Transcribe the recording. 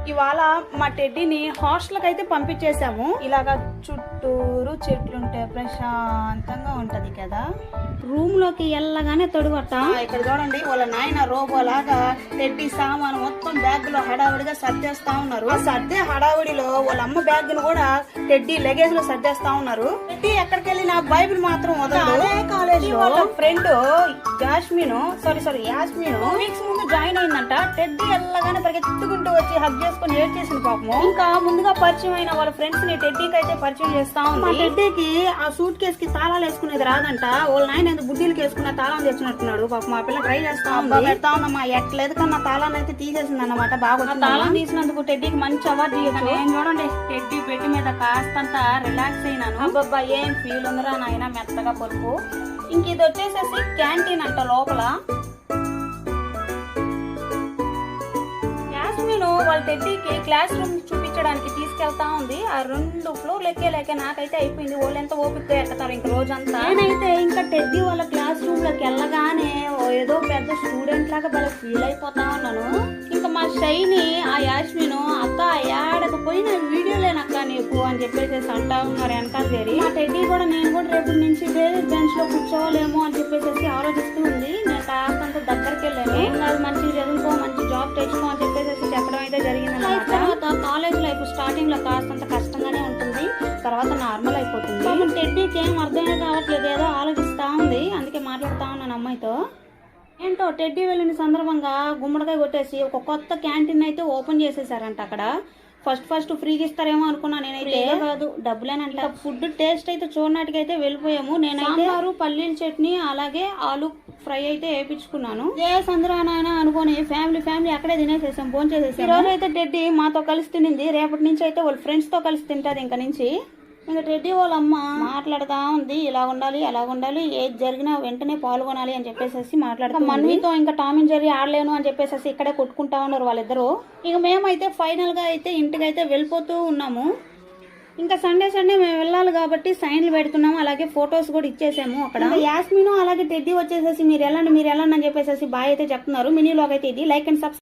ఇవాళ మా టెడ్డీని హాస్టల్కి అయితే పంపించేసాము. ఇలాగా చుట్టూరు చెట్లుంటే ప్రశాంతంగా ఉంటది కదా. రూమ్ లోకి వెళ్ళగానే తొడుగొట్ట. ఇక్కడ చూడండి వాళ్ళ నాయన రోబో లాగా టెడ్డీ సామాను మొత్తం బ్యాగ్ లో హడావుడిగా సర్దేస్తా ఉన్నారు. ఆ సర్దే హడావుడిలో వాళ్ళ అమ్మ బ్యాగ్ ను కూడా టెడ్డీ లగేజ్ లో సర్దేస్తా ఉన్నారు. టెడ్డీ ఎక్కడికి వెళ్ళిన బైబిల్ మాత్రం వదలదు. కాలేజ్ వాళ్ళ ఫ్రెండ్ యాస్మిన్ 2 వీక్స్ ముందు జాయిన్ అయిందంట. టెడ్డీ వెళ్ళగానే పరిగెత్తుకుంటూ వచ్చి హగ్ చేసుకుని ఏడ్ చేసింది పాపము. ఇంకా ముందుగా పరిచయం అయిన వాళ్ళ ఫ్రెండ్స్ ని టెడ్డీకి అయితే పరిచయం చేస్తా ఉంది. మా టెడ్డీకి ఆ సూట్ కేసు కి తాళాలు వేసుకునేది రాదంట. వాళ్ళ నాయన బుడ్డీలకి వేసుకున్న తాళం తెచ్చినట్టున్నాడు. పాప మా పిల్ల ట్రై చేస్తా పెడతా ఉందమ్మా. ఎట్లేదు కన్నా తాళాన్ని అయితే తీసేసింది అన్నమాట. బాగా తాళం తీసినందుకు టెడ్డీకి మంచి అవార్డు ఇవ్వాలి. నేను చూడండి టెడ్డీ బెడ్ మీద కాస్తంత రిలాక్స్ అయినాను. అబ్బాబ్బా ఏం ఫీల్ ఉందిరా నాయన మెత్తగా పరుపు. ఇంక ఇది వచ్చేసేసి క్యాంటీన్ అంట. లోపల యాస్మిన్ వాళ్ళ టెడ్డీకి క్లాస్ రూమ్ చూపించడానికి తీసుకెళ్తా ఉంది. ఆ 2 ఫ్లోర్లు ఎక్కేలేక నాకైతే అయిపోయింది. వాళ్ళు ఎంత ఓపిక ఎక్కుతారు ఇంక రోజంతా. నేనైతే ఇంకా టెడ్డీ వాళ్ళ క్లాస్ రూమ్ లోకి వెళ్ళగానే ఏదో పెద్ద స్టూడెంట్ లాగా బాగా ఫీల్ అయిపోతా ఉన్నాను. ఇంకా మా షైని ఆ యాస్మిన్ అక్క ఏడకపోయిన వీడియోలేనక్క నీకు అని చెప్పేసి అంటా ఉన్నారు వెనకాల చేరి. మా టెడ్డీ కూడా నేను కూడా రేపు నుంచి ఇదే బెంచ్ లో కూర్చోవాలేమో అని చెప్పేసి ఆలోచిస్తూ ఉంది. నేను కాస్తంత దగ్గరికి వెళ్ళాను. మంచిగా చదువుకో, మంచి జాబ్ తెచ్చుకో అని చెప్పేసి చెప్పడం అయితే జరిగింది అన్నమాట. తర్వాత కాలేజ్ లైఫ్ స్టార్టింగ్ లో కాస్తంత కష్టంగానే ఉంటుంది, తర్వాత నార్మల్ అయిపోతుంది. టెడ్డీకి ఏం అర్థమే కావట్లేదు, ఏదో ఆలోచిస్తా ఉంది. అందుకే మాట్లాడుతా ఉన్నాను అమ్మాయితో. ఏంటో టెడ్డీ వెళ్ళిన సందర్భంగా గుమ్మడికాయ కొట్టేసి ఒక కొత్త క్యాంటీన్ అయితే ఓపెన్ చేసేసారంట. అక్కడ ఫస్ట్ ఫ్రీగా ఇస్తారేమో అనుకున్నా. నేనైతే కాదు డబ్బులేనంట. ఫుడ్ టేస్ట్ అయితే చూడనాటికైతే వెళ్ళిపోయాము. నేనైతే పల్లీల చట్నీ అలాగే ఆలు ఫ్రై అయితే వేయించుకున్నాను. ఏ సంద్రానైనా అనుకోని ఫ్యామిలీ అక్కడే తినేసేసాం, భోజనం చేసేసాం. ఈ రోజు అయితే టెడ్డీ మాతో కలిసి తినింది. రేపటి నుంచి అయితే వాళ్ళ ఫ్రెండ్స్ తో కలిసి తింటది. ఇంకా నుంచి ఇంకా టెడ్డీ వాళ్ళ అమ్మ మాట్లాడుతా ఉంది. ఇలా ఉండాలి అలా ఉండాలి, ఏది జరిగినా వెంటనే పాల్గొనాలి అని చెప్పేసి మాట్లాడుతాం. మన్వితో ఇంకా టామ్ అండ్ జెర్రీ ఆడలేను అని చెప్పేసి ఇక్కడే కొట్టుకుంటా ఉన్నారు వాళ్ళిద్దరు. ఇక మేమైతే ఫైనల్ గా అయితే ఇంటికి అయితే వెళ్ళిపోతూ ఉన్నాము. ఇంకా సండే మేము వెళ్ళాలి కాబట్టి సైన్లు పెడుతున్నాము, అలాగే ఫొటోస్ కూడా ఇచ్చేసాము. అక్కడ యాస్మిన్ అలాగే టెడ్డీ వచ్చేసేసి మీరు వెళ్ళండి అని చెప్పేసి బాయ్ అయితే చెప్తున్నారు. మినీ వ్లాగ్ అయితే ఇది. Like and subscribe.